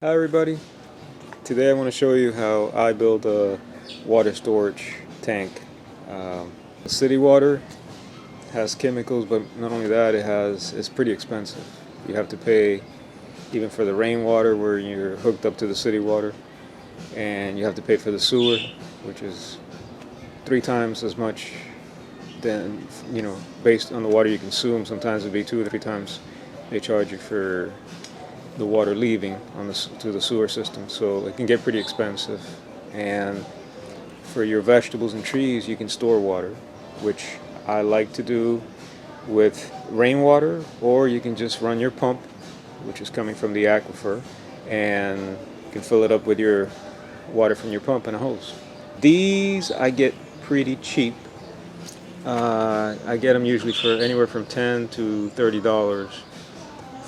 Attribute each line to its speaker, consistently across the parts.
Speaker 1: Hi everybody, today I want to show you how I build a water storage tank. City water has chemicals, but not only that, it's pretty expensive. You have to pay even for the rainwater where you're hooked up to the city water, and you have to pay for the sewer, which is 3 times as much than, based on the water you consume. Sometimes it'd be 2 or 3 times they charge you for the water leaving to the sewer system, so it can get pretty expensive. And for your vegetables and trees, you can store water, which I like to do with rainwater, or you can just run your pump, which is coming from the aquifer, and you can fill it up with your water from your pump and a hose. These I get pretty cheap. I get them usually for anywhere from $10 to $30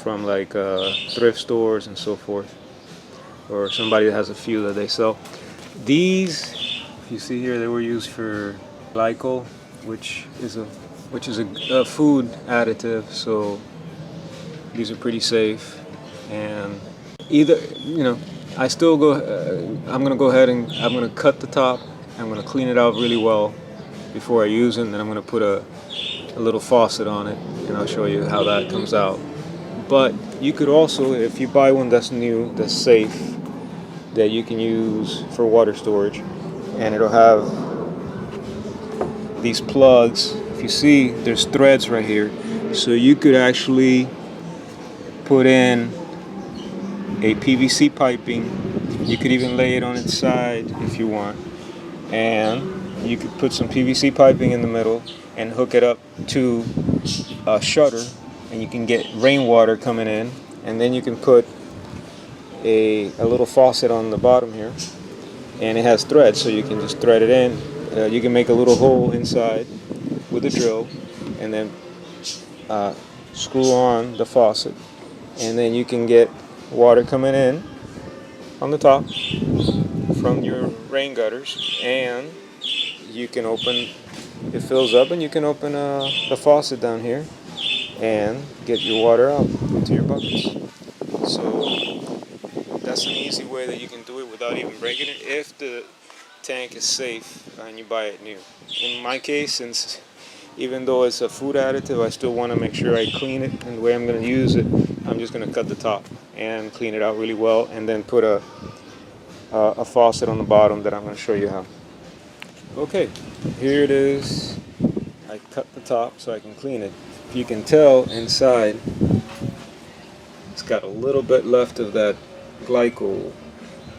Speaker 1: from thrift stores and so forth, or somebody that has a few that they sell. These, if you see here, they were used for glycol, which is a food additive. So these are pretty safe. And I still go. I'm gonna go ahead and I'm gonna cut the top. I'm gonna clean it out really well before I use it. And then I'm gonna put a little faucet on it, and I'll show you how that comes out. But you could also, if you buy one that's new, that's safe, that you can use for water storage, and it'll have these plugs. If you see, there's threads right here, so you could actually put in a PVC piping. You could even lay it on its side if you want, and you could put some PVC piping in the middle and hook it up to a shutter, and you can get rainwater coming in. And then you can put a little faucet on the bottom here, and it has threads, so you can just thread it in. You can make a little hole inside with a drill, and then screw on the faucet, and then you can get water coming in on the top from your rain gutters, and you can open, it fills up, and you can open the faucet down here and get your water out into your buckets. So that's an easy way that you can do it without even breaking it, if the tank is safe and you buy it new. In my case, since even though it's a food additive, I still want to make sure I clean it, and the way I'm going to use it, I'm just going to cut the top and clean it out really well, and then put a faucet on the bottom that I'm going to show you how. Okay, here it is. I cut the top so I can clean it. If you can tell inside, it's got a little bit left of that glycol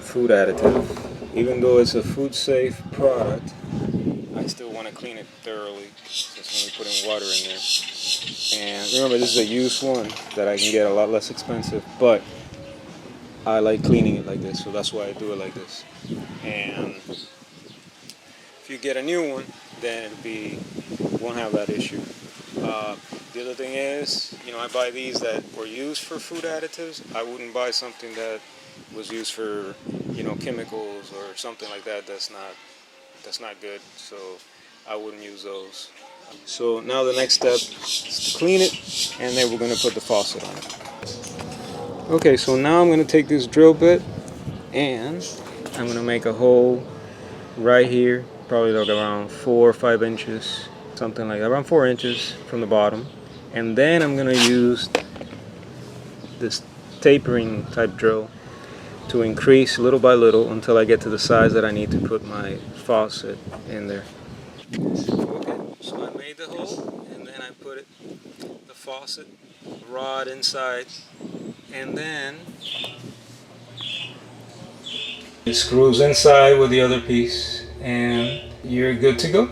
Speaker 1: food additive. Even though it's a food safe product, I still want to clean it thoroughly, since when we put in water in there. And remember, this is a used one that I can get a lot less expensive, but I like cleaning it like this, so that's why I do it like this. And if you get a new one, then won't have that issue. The other thing is, I buy these that were used for food additives. I wouldn't buy something that was used for, chemicals or something like that. That's not good. So I wouldn't use those. So now the next step is to clean it, and then we're going to put the faucet on it. Okay, so now I'm going to take this drill bit, and I'm going to make a hole right here, probably like around 4 or 5 inches, something like that, around 4 inches from the bottom. And then I'm going to use this tapering type drill to increase little by little until I get to the size that I need to put my faucet in there. Okay, so I made the hole, and then I put the faucet rod inside, and then it screws inside with the other piece, and you're good to go.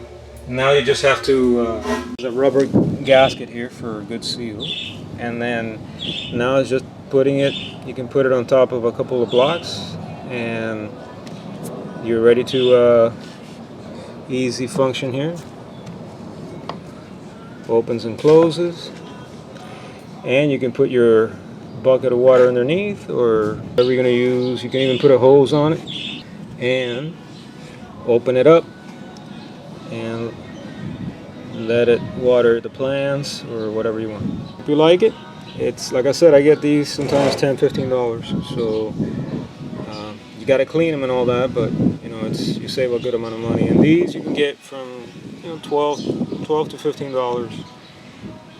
Speaker 1: Now you just have to there's a rubber gasket here for a good seal, and then now it's just putting it. You can put it on top of a couple of blocks, and you're ready to easy function here. Opens and closes, and you can put your bucket of water underneath, or whatever you're going to use. You can even put a hose on it and open it up and let it water the plants or whatever you want. If you like it, It's like I said, I get these sometimes $10-15. So you got to clean them and all that, but you know, you save a good amount of money. And these you can get from, you know, $12 to $15.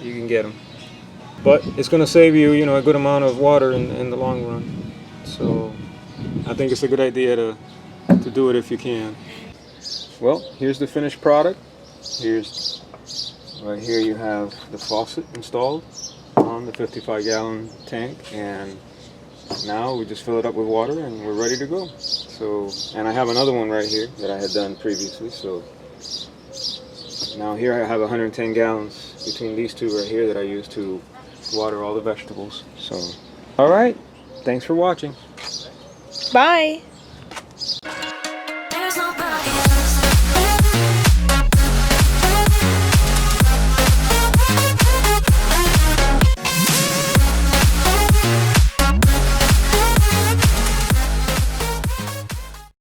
Speaker 1: You can get them, but it's going to save you, you know, a good amount of water in the long run. So I think it's a good idea to do it if you can. Well, here's the finished product. Here's right here you have the faucet installed on the 55-gallon tank, and now we just fill it up with water and we're ready to go. So, and I have another one right here that I had done previously. So now here I have 110 gallons between these two right here that I use to water all the vegetables. So, all right, thanks for watching.
Speaker 2: Bye.